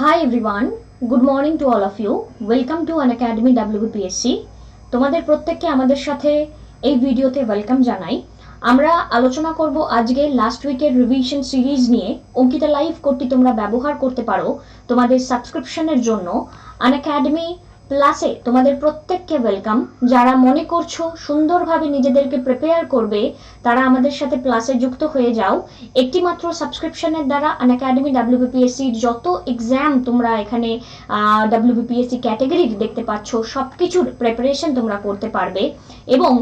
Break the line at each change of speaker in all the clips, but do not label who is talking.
Hi everyone, good morning to all of you. Welcome to Unacademy WPSC. তোমাদের প্রত্যেককে আমাদের সাথে এই ভিডিওতে ওয়েলকাম জানাই। আমরা আলোচনা করব আজকে লাস্ট উইকের রিভিশন সিরিজ নিয়ে। অঙ্কিতা লাইভ কোডটি তোমরা ব্যবহার করতে পারো তোমাদের সাবস্ক্রিপশনের জন্য। আনএকাডেমি প্লাসে তোমাদের প্রত্যেককে ওয়েলকাম। যারা মনে করছো সুন্দরভাবে নিজেদেরকে প্রিপেয়ার করবে তারা আমাদের সাথে প্লাসে যুক্ত হয়ে যাও। একটি মাত্র সাবস্ক্রিপশনের দ্বারা আনএকাডেমি WPSC যত এক্সাম তোমরা এখানে WPSC ক্যাটাগরির দেখতে পাচ্ছ সব কিছুর প্রিপারেশন তোমরা করতে পারবে এবং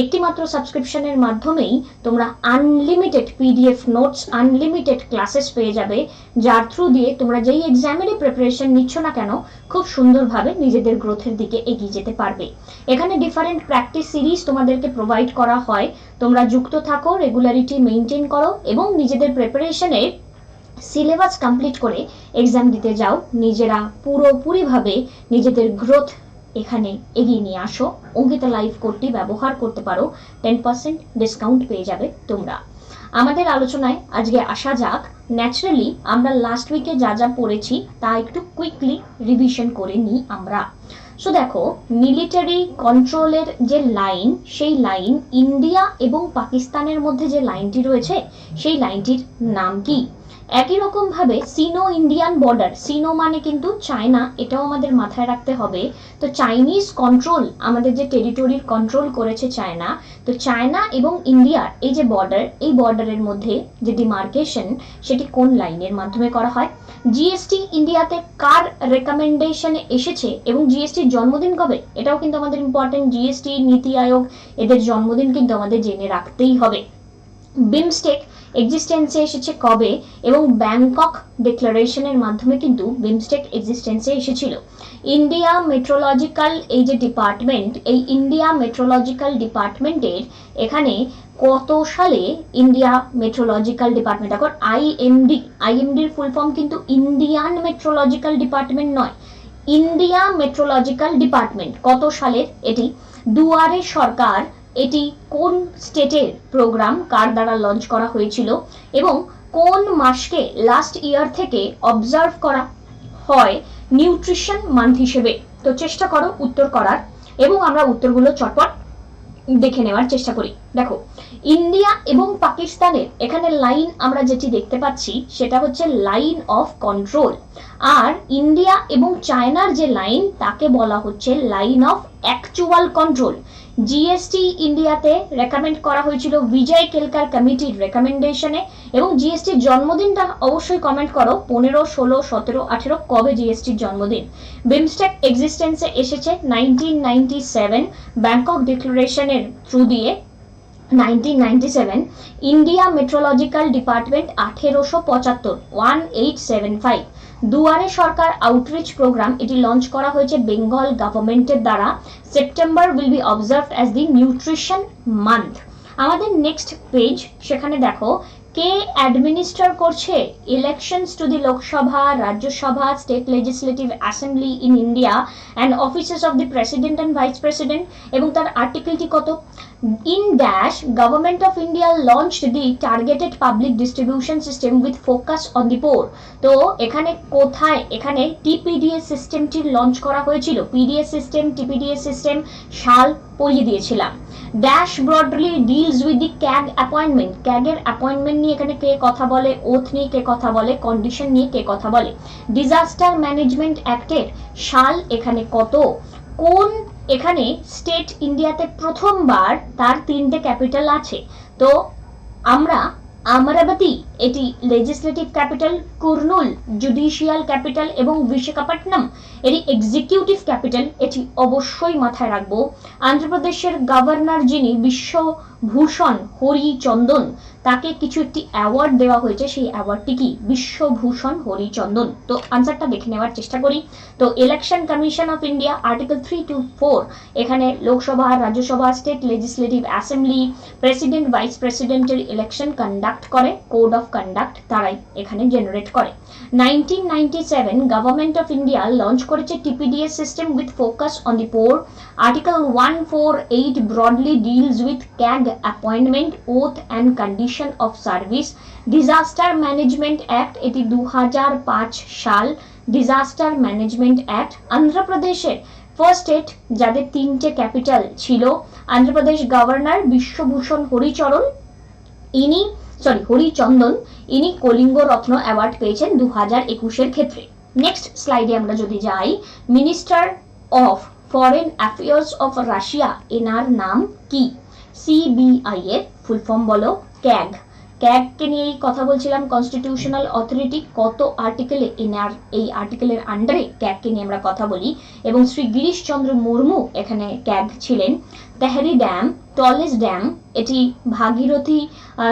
একটি মাত্র সাবস্ক্রিপশনের মাধ্যমেই তোমরা unlimited PDF notes, unlimited classes পেয়ে যাবে, যার থ্রু দিয়ে তোমরা যেই এক্সামেরই প্রিপারেশন নিচ্ছ না কেন খুব সুন্দরভাবে নিজেদের গ্রোথের দিকে এগিয়ে যেতে পারবে। এখানে ডিফারেন্ট প্র্যাকটিস সিরিজ তোমাদেরকে প্রোভাইড করা হয়। তোমরা যুক্ত থাকো, রেগুলারিটি মেনটেন করো এবং নিজেদের প্রিপারেশনে সিলেবাস কমপ্লিট করে এক্সাম দিতে যাও। নিজেরা পুরোপুরিভাবে নিজেদের গ্রোথ এখানে এগিয়ে নিয়ে আসো। অঙ্কিতা লাইভ কোডটি ব্যবহার করতে পারো, 10% ডিসকাউন্ট পেয়ে যাবে তোমরা। আমাদের আলোচনায় আজকে আসা যাক। ন্যাচারালি আমরা লাস্ট উইকে যা যা পড়েছি তা একটু কুইকলি রিভিশন করে নিই আমরা। সো দেখো, মিলিটারি কন্ট্রোলের যে লাইন, সেই লাইন ইন্ডিয়া এবং পাকিস্তানের মধ্যে যে লাইনটি রয়েছে সেই লাইনটির নাম কি? একই রকম ভাবে সিনো ইন্ডিয়ান বর্ডার, সিনো মানে কিন্তু চায়না, এটাও আমাদের মাথায় রাখতে হবে। তো চাইনিজ কন্ট্রোল, আমাদের যে টেরিটরির কন্ট্রোল করেছে চায়না, তো চায়না এবং ইন্ডিয়ার এই যে বর্ডার, এই বর্ডারের মধ্যে যে ডিমার্কেশন সেটি কোন লাইনের মাধ্যমে করা হয়? জিএসটি ইন্ডিয়াতে কার রেকমেন্ডেশনে এসেছে এবং জিএসটির জন্মদিন কবে? এটাও কিন্তু আমাদের ইম্পর্টেন্ট। জিএসটি, নীতি আয়োগ, এদের জন্মদিন কিন্তু আমাদের জেনে রাখতেই হবে। বিমস্টেক এক্সিস্টেন্সে এসেছে কবে এবং ব্যাংকক ডিক্লারেশনের মাধ্যমে কিন্তু বিমস্টেক এক্সিস্টেন্সে এসেছিল। ইন্ডিয়া মেট্রোলজিক্যাল এই যে ডিপার্টমেন্ট, এই ইন্ডিয়া মেট্রোলজিক্যাল ডিপার্টমেন্টের এখানে কত সালে ইন্ডিয়া মেট্রোলজিক্যাল ডিপার্টমেন্ট, এখন আইএমডির ফুল ফর্ম কিন্তু ইন্ডিয়ান মেট্রোলজিক্যাল ডিপার্টমেন্ট নয়, ইন্ডিয়া মেট্রোলজিক্যাল ডিপার্টমেন্ট। কত সালের এটি? দুয়ারে সরকার, এটি কোন স্টেটের প্রোগ্রাম, কার দ্বারা লঞ্চ করা হয়েছিল এবং কোন মাসকে লাস্ট ইয়ার থেকে অবজার্ভ করা হয় নিউট্রিশন মান্থ হিসেবে? তো চেষ্টা করো উত্তর করার এবং আমরা উত্তরগুলো চটপট দেখে নেওয়ার চেষ্টা করি। দেখো, ইন্ডিয়া এবং পাকিস্তানের এখানে লাইন আমরা যেটি দেখতে পাচ্ছি সেটা হচ্ছে লাইন অফ কন্ট্রোল, আর ইন্ডিয়া এবং চায়নার যে লাইন তাকে বলা হচ্ছে line of actual control. GST ইন্ডিয়াতে রেকমেন্ড করা হয়েছিল বিজয় কেলকার কমিটির রেকমেন্ডেশনে এবং জিএসটির জন্মদিনটা অবশ্যই কমেন্ট করো, 15, 16, 17, 18 কবে জিএসটির জন্মদিন। বিমস্টেক এক্সিস্টেন্সে এসেছে 1997 ব্যাংকক ডিক্লারেশনের থ্রু দিয়ে। 1997 ইন্ডিয়া মেট্রোলজিক্যাল ডিপার্টমেন্ট 1875 দুয়ারে সরকার আউটরিচ প্রোগ্রাম, এটি লঞ্চ করা হয়েছে বেঙ্গল গভর্নমেন্টের দ্বারা। September will be observed as the nutrition month. আমাদের নেক্সট পেজ, সেখানে দেখো কে অ্যাডমিনিস্টার করছে elections to the Lok Sabha, Rajya Sabha, state legislative assembly in India and offices of the president and vice president, এবং তার আর্টিকেলটি কত? In dash, Government of India launched the targeted public distribution system with focus on the poor. তো এখানে কোথায়? এখানে TPDS সিস্টেমটি launch করা হয়েছিল। PDS সিস্টেম, TPDS সিস্টেম সাল পড়িয়ে দিয়েছিলাম। Dash broadly deals with the CAG appointment, ক্যাগের অ্যাপয়েন্টমেন্ট নিয়ে এখানে কে কথা বলে, ওথ নিয়ে কে কথা বলে, কন্ডিশন নিয়ে কে কথা বলে। ডিজাস্টার ম্যানেজমেন্ট অ্যাক্টের সাল এখানে কত? কোন এখানে স্টেট ইন্ডিয়াতে প্রথমবার তার 3টে ক্যাপিটাল আছে? তো আমরা আমরাবতী এটি legislative capital, Kurnool judicial capital এবং বিশাখাপট্টনম এটি এক্সিকিউটিভ ক্যাপিটাল, এটি অবশ্যই মাথায় রাখবো। অন্ধ্রপ্রদেশের গভর্নর যিনি বিশ্বভূষণ হরিচন্দন, তাকে কিছু একটি অ্যাওয়ার্ড দেওয়া হয়েছে, সেই অ্যাওয়ার্ডটি কি? বিশ্বভূষণ হরিচন্দন। তো আনসারটা দেখে নেওয়ার চেষ্টা করি। তো election commission of India article 3 to 4 এখানে Lok Sabha, Rajya Sabha, state legislative assembly, president, vice প্রেসিডেন্টের ইলেকশন কন্ডাক্ট করে, কোড অফ কন্ডাক্ট তারাই এখানে জেনারেট করে। 1997 গভর্নমেন্ট অফ ইন্ডিয়া লঞ্চ করেছে TPDS system with focus on the poor. Article 148 broadly deals with CAG appointment, oath and condition of service. Disaster management act এটি 2005 সাল। Disaster management act, অন্ধ্রপ্রদেশের first state যাদের 3টে capital ছিল। Andhra Pradesh governor Biswabhusan হরিচন্দন ইনি কলিঙ্গ রত্ন award পেয়েছেন 2021 ক্ষেত্রে। নেক্সট স্লাইডে আমরা যদি যাই, minister of foreign affairs of Russia, এনার নাম কি? সিবিআই এর ফুল ফর্ম বলো? ক্যাগ। ক্যাগকে নিয়েই কথা বলছিলাম, কনস্টিটিউশনাল অথরিটি, কত আর্টিকেলে এনার এই আর্টিকেলের আন্ডারে ক্যাগকে নিয়ে আমরা কথা বলি। এবং শ্রী গিরিশ চন্দ্র মুর্মু এখানে ক্যাগ ছিলেন। তেহরি ড্যাম, টলেস্ট ড্যাম, এটি ভাগীরথী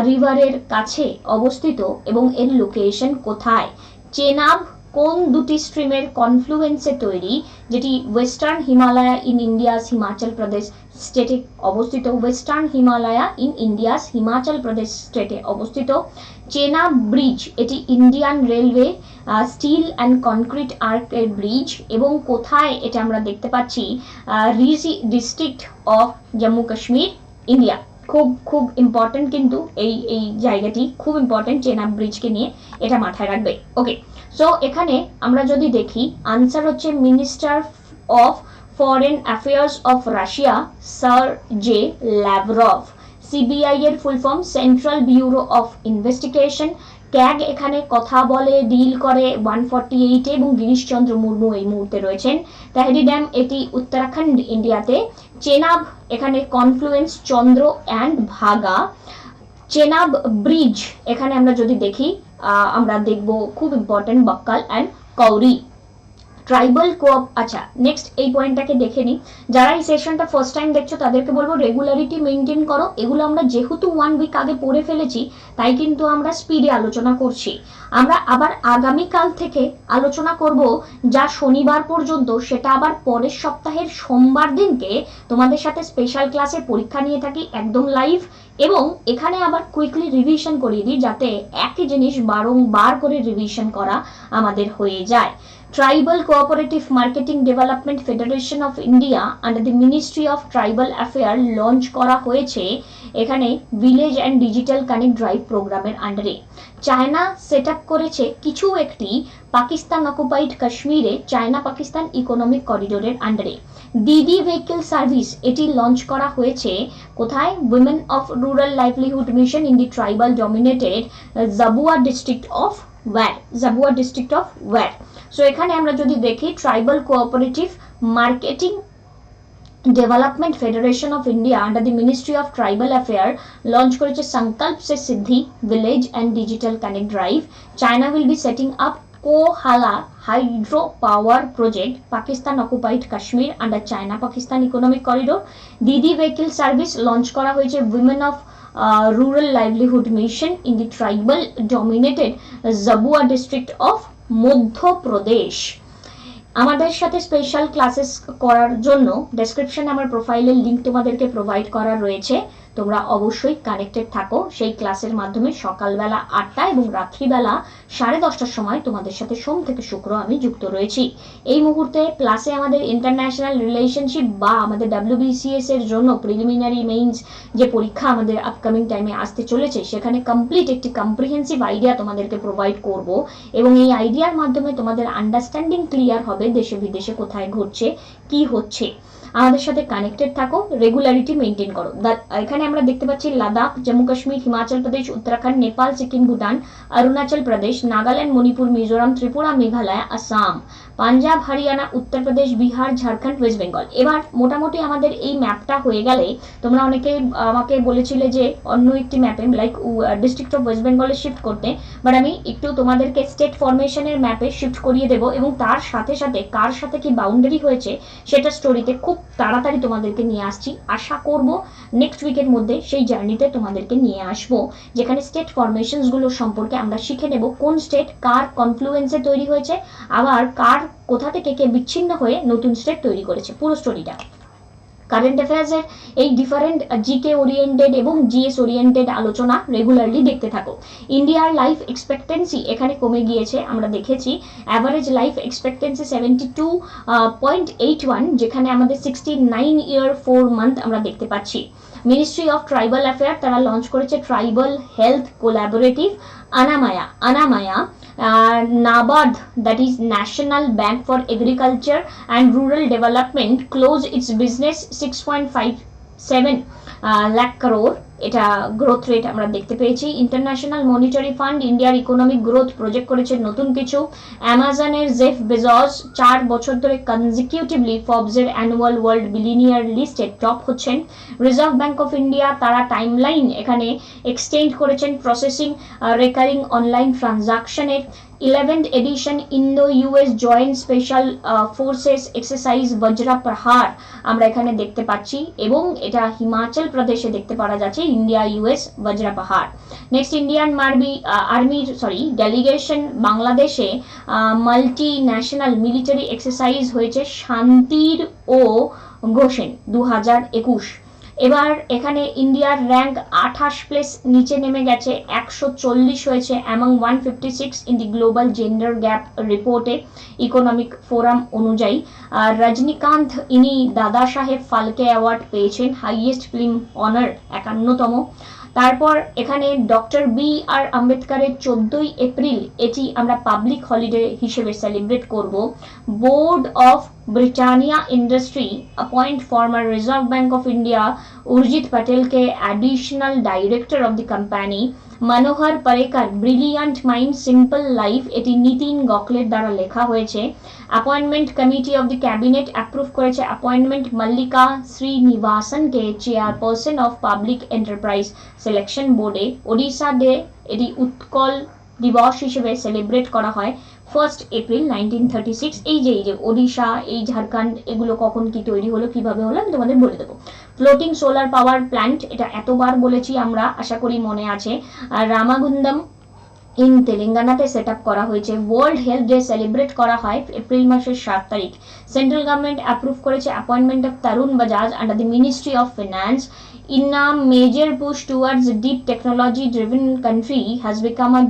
রিভারের কাছে অবস্থিত এবং এর লোকেশন কোথায়? চেনাব কোন দুটি স্ট্রিমের কনফ্লুয়েন্সে তৈরি, যেটি western Himalaya in India's Himachal Pradesh স্টেটে অবস্থিত। Western Himalaya in India's Himachal Pradesh স্টেটে অবস্থিত। চেনাব ব্রিজ, এটি Indian railway steel and concrete আর্কের ব্রিজ, এবং কোথায় এটা আমরা দেখতে পাচ্ছি? Reasi district of Jammu Kashmir, India. খুব খুব ইম্পর্টেন্ট, কিন্তু এই জায়গাটি খুব ইম্পর্টেন্ট, চেনাব ব্রিজকে নিয়ে এটা মাথায় রাখবে। ওকে, সো এখানে আমরা যদি দেখি, আনসার হচ্ছে minister of foreign affairs of Russia Sergey Lavrov. CBI এর full form central bureau of investigation. CAG এখানে কথা বলে, ডিল করে 148 এবং গিরিশচন্দ্র মুর্মু এই মুহূর্তে রয়েছেন। তেহরি ড্যাম এটি উত্তরাখণ্ড, ইন্ডিয়াতে। চেনাব এখানে confluence Chandra and Bhaga. Chenab bridge এখানে আমরা যদি দেখি, আমরা দেখব খুব ইম্পর্টেন্ট বক্কাল অ্যান্ড কৌরি। ট্রাইবাল কোঅপ, আচ্ছা নেক্সট এই পয়েন্টটাকে দেখে নিই। যারা এই সেশনটা ফার্স্ট টাইম দেখছো তাদেরকে বলবো রেগুলারিটি মেনটেন করো। এগুলো আমরা যেহেতু 1 উইক আগে পড়ে ফেলেছি, তাই কিন্তু আমরা স্পিডে আলোচনা করছি। আমরা আবার আগামীকাল থেকে আলোচনা করব, যা শনিবার পর্যন্ত, সেটা আবার পরের সপ্তাহের সোমবার দিনকে তোমাদের সাথে স্পেশাল ক্লাসে পরীক্ষা নিয়ে থাকি একদম লাইভ, এবং এখানে আবার কুইকলি রিভিশন করিয়ে দিই, যাতে একই জিনিস বারংবার করে রিভিশন করা আমাদের হয়ে যায়। Tribal cooperative marketing development federation of India under the ministry of tribal affair launch করা হয়েছে এখানে village and digital connect drive প্রোগ্রামের আন্ডারে। চায়না সেট আপ করেছে কিছু একটি পাকিস্তান অকুপাইড কাশ্মীরে চায়না পাকিস্তান ইকোনমিক করিডোরের আন্ডারে। দিদি ভেহিকল সার্ভিস এটি লঞ্চ করা হয়েছে কোথায়? Women of rural livelihood mission in the tribal dominated Jhabua district of ওয়্যার। সো এখানে আমরা যদি দেখি, tribal cooperative marketing development federation of India under the ministry of tribal affair launch করেছে Sankalp se Siddhi village and digital connect drive. China will be setting up Kohala hydro power project Pakistan occupied Kashmir under China Pakistan economic corridor. Didi vehicle service launch করা হয়েছে women of rural livelihood mission in the tribal dominated Jhabua district of Madhya Pradesh. আমাদের সাথে special classes করার জন্য ডেসক্রিপশনে আমার প্রোফাইলের link তোমাদেরকে প্রোভাইড করা রয়েছে। তোমরা অবশ্যই কানেক্টেড থাকো। সেই ক্লাসের মাধ্যমে সকালবেলা 8টা এবং রাত্রিবেলা 10:30টার সময় তোমাদের সাথে সোম থেকে শুক্র আমি যুক্ত রয়েছি। এই মুহূর্তে ক্লাসে আমাদের ইন্টারন্যাশনাল রিলেশনশিপ বা আমাদের WBCS এর জন্য প্রিলিমিনারি মেইনস যে পরীক্ষা আমাদের আপকামিং টাইমে আসতে চলেছে, সেখানে কমপ্লিট একটি কম্প্রিহেন্সিভ আইডিয়া তোমাদেরকে প্রোভাইড করব, এবং এই আইডিয়ার মাধ্যমে তোমাদের আন্ডারস্ট্যান্ডিং ক্লিয়ার হবে দেশে বিদেশে কোথায় ঘটছে, কি হচ্ছে। আমাদের সাথে কানেক্টেড থাকো, রেগুলারিটি মেনটেন করো। এখানে আমরা দেখতে পাচ্ছি লাদাখ, জম্মু কাশ্মীর, হিমাচল প্রদেশ, উত্তরাখণ্ড, নেপাল, সিকিম, ভুটান, অরুণাচল প্রদেশ, নাগাল্যান্ড, মণিপুর, মিজোরাম, ত্রিপুরা, মেঘালয়, আসাম, পাঞ্জাব, হরিয়ানা, উত্তরপ্রদেশ, বিহার, ঝাড়খণ্ড, ওয়েস্ট বেঙ্গল। এবার মোটামুটি আমাদের এই ম্যাপটা হয়ে গেলে, তোমরা অনেকে আমাকে বলেছিলে যে অন্য একটি ম্যাপে লাইক ডিস্ট্রিক্ট অফ ওয়েস্ট বেঙ্গলে শিফট করতে, বাট আমি একটু তোমাদেরকে স্টেট ফরমেশনের ম্যাপে শিফট করিয়ে দেবো, এবং তার সাথে সাথে কার সাথে কি বাউন্ডারি হয়েছে সেটা স্টোরিতে খুব তাড়াতাড়ি তোমাদেরকে নিয়ে আসছি। আশা করব নেক্সট উইকের মধ্যে সেই জার্নিতে তোমাদেরকে নিয়ে আসবো, যেখানে স্টেট ফরমেশনসগুলো সম্পর্কে আমরা শিখে নেব, কোন স্টেট কার কনফ্লুয়েন্সে তৈরি হয়েছে, আবার কার কোথা থেকে কে বিচ্ছিন্ন হয়ে নতুন স্টেট তৈরি করেছে, পুরো স্টোরিটা। কারেন্ট অ্যাফেয়ার্সের এই ডিফারেন্ট জিকে ওরিয়েন্টেড এবং জিএস ওরিয়েন্টেড আলোচনা রেগুলারলি দেখতে থাকো। ইন্ডিয়ার লাইফ এক্সপেক্টেন্সি এখানে কমে গিয়েছে, আমরা দেখেছি। অ্যাভারেজ লাইফ এক্সপেক্টেন্সি 72.81, যেখানে আমাদের 69 ইয়ার 4 মান্থ আমরা দেখতে পাচ্ছি। মিনিস্ট্রি অফ ট্রাইবাল অ্যাফেয়ার তারা লঞ্চ করেছে tribal health collaborative Anamaya NABARD, that is National Bank for Agriculture and Rural Development, closed its business 6.57 lakh crore, এটা গ্রোথ রেট আমরা দেখতে পেয়েছি। ইন্টারন্যাশনাল মনিটারি ফান্ড ইন্ডিয়ার ইকোনমিক গ্রোথ প্রজেক্ট করেছে নতুন কিছু। অ্যামাজনের জেফ বেজস 4 বছর ধরে কনজিকিউটিভলি ফর্বসের অ্যানুয়াল ওয়ার্ল্ড বিলিনিয়ার লিস্টে টপ হচ্ছেন। রিজার্ভ ব্যাংক অফ ইন্ডিয়া তারা টাইমলাইন এখানে এক্সটেন্ড করেছেন প্রসেসিং রেকারিং অনলাইন ট্রানজাকশনের। 11th edition Indo US joint special forces exercise Vajra Prahar আমরা এখানে দেখতে পাচ্ছি, এবং এটা হিমাচল প্রদেশে দেখতে পাওয়া যাচ্ছে ইন্ডিয়া ইউএস বজ্রা প্রহার। নেক্সট ইন্ডিয়ান আর্মির ডেলিগেশন বাংলাদেশে মাল্টি ন্যাশনাল মিলিটারি এক্সারসাইজ হয়েছে শান্তির ও ঘোষেন 2021। এবার এখানে ইন্ডিয়ার র্যাঙ্ক 28 প্লেস নিচে নেমে গেছে, 140 হয়েছে among 156 in the global gender gap রিপোর্টে ইকোনমিক ফোরাম অনুযায়ী। রজনীকান্ত ইনি দাদা সাহেব ফালকে অ্যাওয়ার্ড পেয়েছেন, হাইয়েস্ট ফিল্ম অনার 51তম। তারপর এখানে ডক্টর বি আর আম্বেদকরের 14ই এপ্রিল এটি আমরা পাবলিক হলিডে হিসেবে সেলিব্রেট করব। Board of Britannia industry appoint former reserve bank of India Urjit প্যাটেলকে additional director of the company. Manohar Parrikar brilliant mind simple life, এটি নিতিন গকলের দ্বারা লেখা হয়েছে। Appointment committee of the cabinet approve করেছে অ্যাপয়েন্টমেন্ট মল্লিকা শ্রীনিবাসনকে chairperson of public enterprise selection বোর্ডে। Odisha day এটি উৎকল দিবস হিসেবে সেলিব্রেট করা হয় 1 এপ্রিল 1936। এই যে ওড়িশা, এই ঝাড়খণ্ড, এগুলো কখন কি তৈরি হলো, কিভাবে হলো আমি তোমাদের বলে দেবো। ফ্লোটিং সোলার পাওয়ার প্ল্যান্ট, এটা এতবার বলেছি আমরা, আশা করি মনে আছে। আর রামাগুন্দম ইন তেলেঙ্গানাতে সেট আপ করা হয়েছে। ওয়ার্ল্ড হেলথ ডে সেলিব্রেট করা হয় এপ্রিল মাসের 7 তারিখ। সেন্ট্রাল গভর্নমেন্ট অ্যাপ্রুভ করেছে appointment of Tarun Bajaj under the ministry of finance. In a major push towards a deep technology-driven country has become a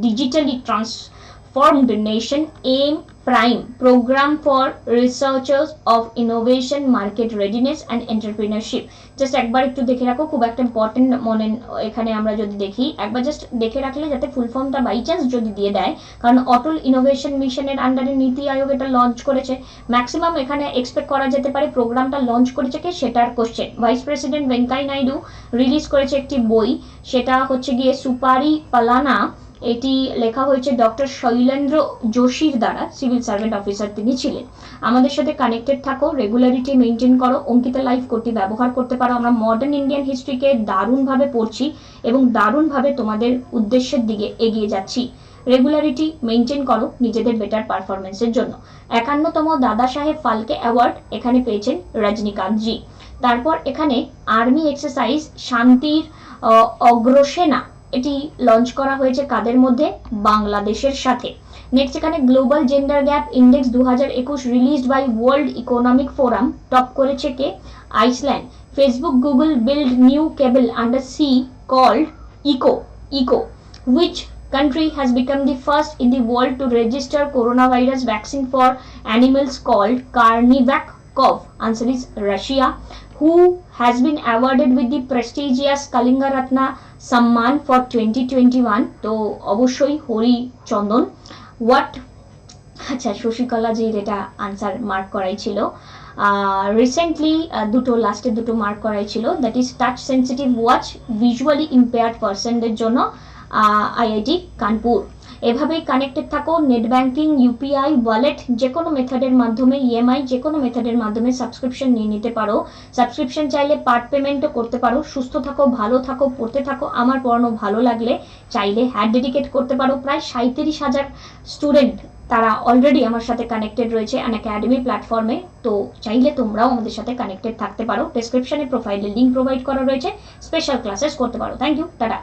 digitally transformed nation. AIM Prime program for researchers of innovation, market readiness and entrepreneurship. Just একবার একটু দেখে রাখো, খুব একটা important মনে এখানে আমরা যদি দেখি, একবার জাস্ট দেখে রাখলে যাতে ফুল ফর্মটা বাই চান্স যদি দিয়ে দেয়, কারণ অটল ইনোভেশন মিশনের আন্ডারে নীতি আয়োগ এটা লঞ্চ করেছে। ম্যাক্সিমাম এখানে এক্সপেক্ট করা যেতে পারে প্রোগ্রামটা লঞ্চ করেছে কে, সেটার question. Vice president Venkaiah Naidu release করেছে একটি বই, সেটা হচ্ছে গিয়ে সুপারি পালানা। এটি লেখা হয়েছে ডক্টর শৈলেন্দ্র যোশীর দ্বারা, সিভিল সার্ভেন্ট অফিসার তিনি ছিলেন। আমাদের সাথে কানেক্টেড থাকো, রেগুলারিটি মেনটেন করো, অঙ্কিতা লাইভ কোডটি ব্যবহার করতে পারো। আমরা মডার্ন ইন্ডিয়ান হিস্ট্রিকে দারুণভাবে পড়ছি এবং দারুণভাবে তোমাদের উদ্দেশ্যের দিকে এগিয়ে যাচ্ছি। রেগুলারিটি মেনটেন করো নিজেদের বেটার পারফরমেন্সের জন্য। 51তম দাদা সাহেব ফালকে অ্যাওয়ার্ড এখানে পেয়েছেন রজনীকান্ত জি। তারপর এখানে আর্মি এক্সারসাইজ শান্তির অগ্রসেনা, এটি লঞ্চ করা হয়েছে কাদের মধ্যে, বাংলাদেশের সাথে। নেক্সট এখানে global gender gap index 2021 released by world economic forum, top করেছে কে, Iceland. Facebook Google build new cable under sea called Echo which country has become the first in the world to register coronavirus vaccine for animals called Carnivac-Cov? Answer is Russia. Who has been awarded with the prestigious Kalinga Ratna Samman for 2021? তো অবশ্যই হরি চন্দন। What, আচ্ছা শশীকলা জির এটা answer mark করাই ছিল। Recently দুটো লাস্টে দুটো মার্ক করাই ছিল, that is touch sensitive watch visually impaired পার্সনদের জন্য আইআইটি কানপুর। এভাবেই কানেক্টেড থাকো। নেট ব্যাংকিং, ইউপিআই, ওয়ালেট, যে কোনো মেথডের মাধ্যমে, ইএমআই, যে কোনো মেথডের মাধ্যমে সাবস্ক্রিপশন নিয়ে নিতে পারো। সাবস্ক্রিপশন চাইলে পার্ট পেমেন্টও করতে পারো। সুস্থ থাকো, ভালো থাকো, পড়তে থাকো। আমার পড়ানো ভালো লাগলে চাইলে হ্যাড ডেডিকেট করতে পারো। প্রায় 37,000 স্টুডেন্ট তারা অলরেডি আমার সাথে কানেক্টেড রয়েছে আনএকাডেমি প্ল্যাটফর্মে, তো চাইলে তোমরাও আমাদের সাথে কানেক্টেড থাকতে পারো। ডেসক্রিপশনে প্রোফাইলের লিঙ্ক প্রোভাইড করা রয়েছে, স্পেশাল ক্লাসেস করতে পারো। Thank you, tata.